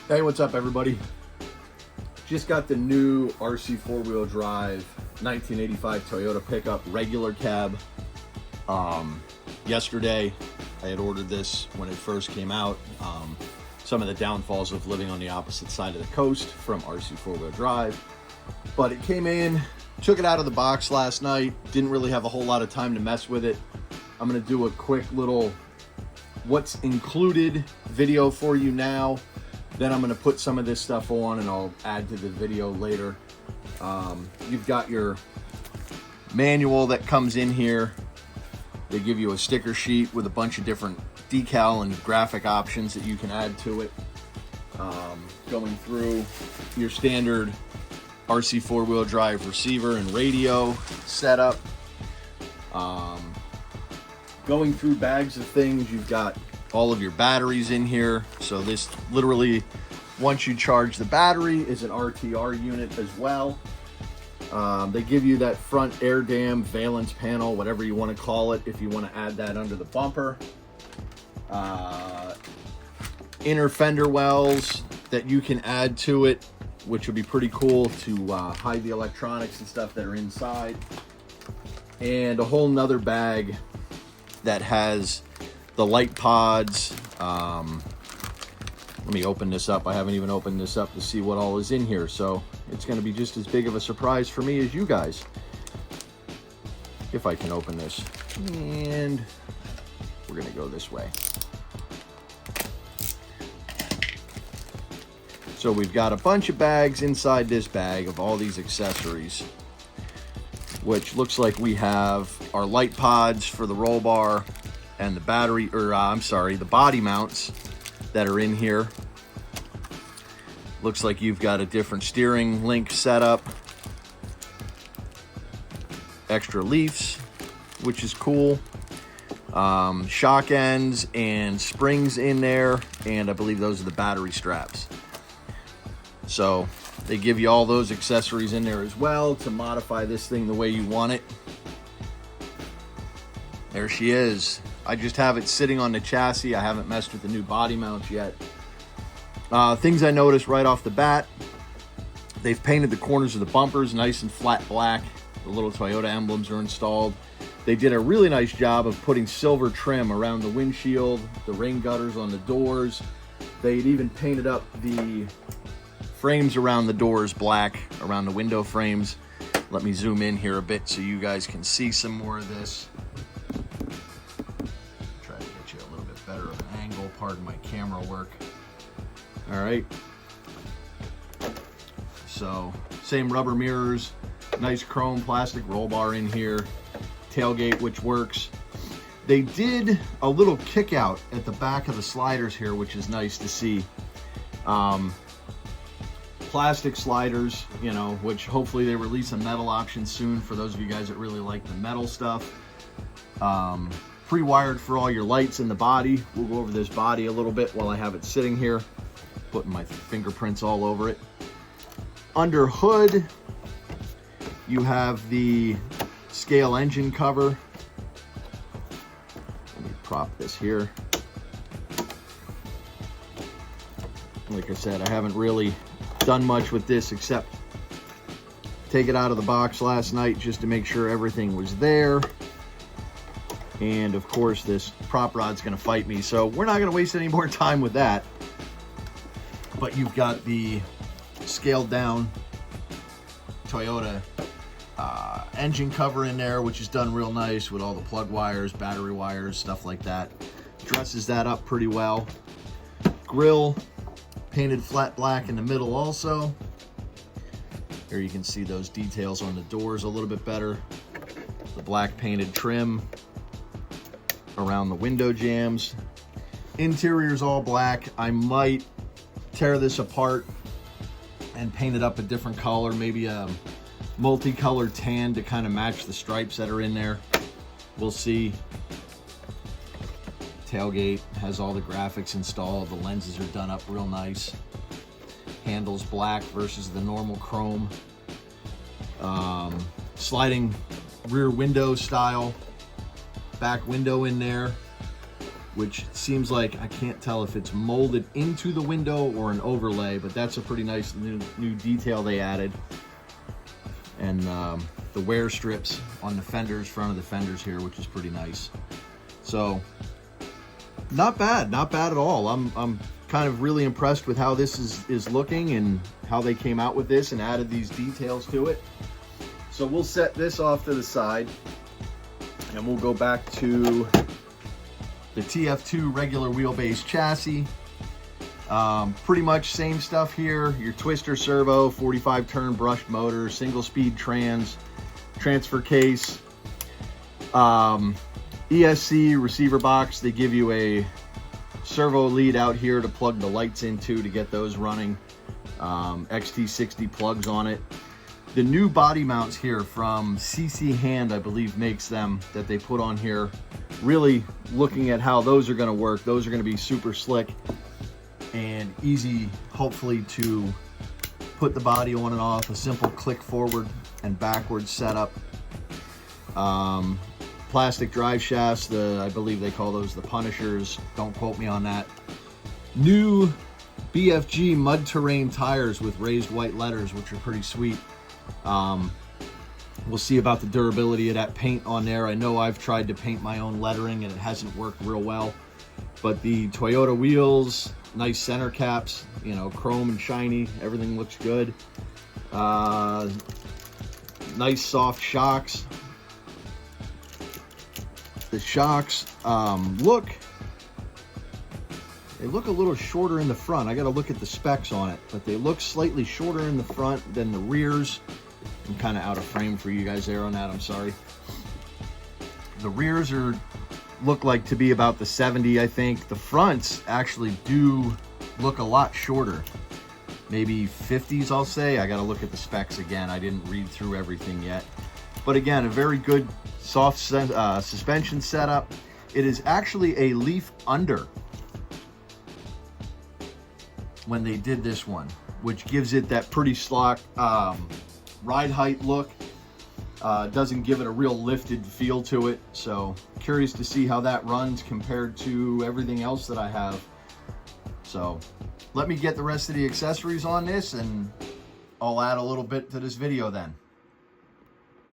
Hey, what's up everybody? Just got the new RC4 drive 1985 Toyota pickup regular cab. Yesterday I had ordered this when it first came out. Some of the downfalls of living on the opposite side of the coast from RC4 drive. But it came in, took it out of the box last night, didn't really have a whole lot of time to mess with it. I'm gonna do a quick little what's included video for you now. Then I'm going to put some of this stuff on and I'll add to the video later. You've got your manual that comes in here. They give you a sticker sheet with a bunch of different decal and graphic options that you can add to it. Going through your standard RC4 drive receiver and radio setup. Going through bags of things, you've got all of your batteries in here. So this literally, once you charge the battery, is an RTR unit as well. They give you that front air dam valence panel, whatever you want to call it, if you want to add that under the bumper. Inner fender wells that you can add to it, which would be pretty cool to hide the electronics and stuff that are inside. And a whole nother bag that has the light pods. Let me open this up. I haven't even opened this up to see what all is in here, so it's going to be just as big of a surprise for me as you guys. If I can open this. And we're going to go this way. So we've got a bunch of bags inside this bag of all these accessories, which looks like we have our light pods for the roll bar and the battery, or the body mounts that are in here. Looks like you've got a different steering link setup, extra leaves, which is cool, shock ends and springs in there, and I believe those are the battery straps. So they give you all those accessories in there as well to modify this thing the way you want it. There she is. I just have it sitting on the chassis. I haven't messed with the new body mounts yet. Things I noticed right off the bat, they've painted the corners of the bumpers nice and flat black. The little Toyota emblems are installed. They did a really nice job of putting silver trim around the windshield, the rain gutters on the doors. They'd even painted up the frames around the doors black, around the window frames. Let me zoom in here a bit so you guys can see some more of this. Better of an angle, pardon my camera work. All right, so same rubber mirrors, nice chrome plastic roll bar in here, tailgate which works. They did a little kick out at the back of the sliders here, which is nice to see. Plastic sliders, you know, which hopefully they release a metal option soon for those of you guys that really like the metal stuff. Pre-wired for all your lights in the body. We'll go over this body a little bit while I have it sitting here, putting my fingerprints all over it. Under hood, you have the scale engine cover. Let me prop this here. Like I said, I haven't really done much with this except take it out of the box last night just to make sure everything was there. And of course this prop rod's gonna fight me, so we're not gonna waste any more time with that. But you've got the scaled down Toyota engine cover in there, which is done real nice with all the plug wires, battery wires, stuff like that. Dresses that up pretty well. Grill painted flat black in the middle also. Here you can see those details on the doors a little bit better. The black painted trim around the window jambs. Interior's all black. I might tear this apart and paint it up a different color, maybe a multicolored tan to kind of match the stripes that are in there. We'll see. Tailgate has all the graphics installed. The lenses are done up real nice. Handles black versus the normal chrome. Sliding rear window style back window in there. which seems like, I can't tell if it's molded into the window or an overlay, but that's a pretty nice new detail they added. And the wear strips on the fenders, front of the fenders here, which is pretty nice. So not bad at all. I'm kind of really impressed with how this is looking and how they came out with this and added these details to it. So we'll set this off to the side and we'll go back to the tf2 regular wheelbase chassis. Pretty much same stuff here. Your twister servo, 45 turn brushed motor, single speed transfer case, ESC receiver box. They give you a servo lead out here to plug the lights into to get those running. XT60 plugs on it. The new body mounts here from CC Hand, I believe, makes them, that they put on here. Really looking at how those are going to work. Those are going to be super slick and easy, hopefully, to put the body on and off. A simple click forward and backwards setup. Plastic drive shafts, I believe they call those the Punishers. Don't quote me on that. New BFG mud terrain tires with raised white letters, which are pretty sweet. We'll see about the durability of that paint on there. I know I've tried to paint my own lettering and it hasn't worked real well. But the Toyota wheels, nice center caps, you know, chrome and shiny, everything looks good. Nice soft shocks. The shocks look a little shorter in the front. I got to look at the specs on it, but they look slightly shorter in the front than the rears. I'm kind of out of frame for you guys there on that, I'm sorry. The rears look like to be about the 70, I think. The fronts actually do look a lot shorter. Maybe 50s, I'll say. I got to look at the specs again. I didn't read through everything yet. But again, a very good soft suspension setup. It is actually a leaf under when they did this one, which gives it that pretty slack ride height look. Doesn't give it a real lifted feel to it. So curious to see how that runs compared to everything else that I have. So let me get the rest of the accessories on this and I'll add a little bit to this video then.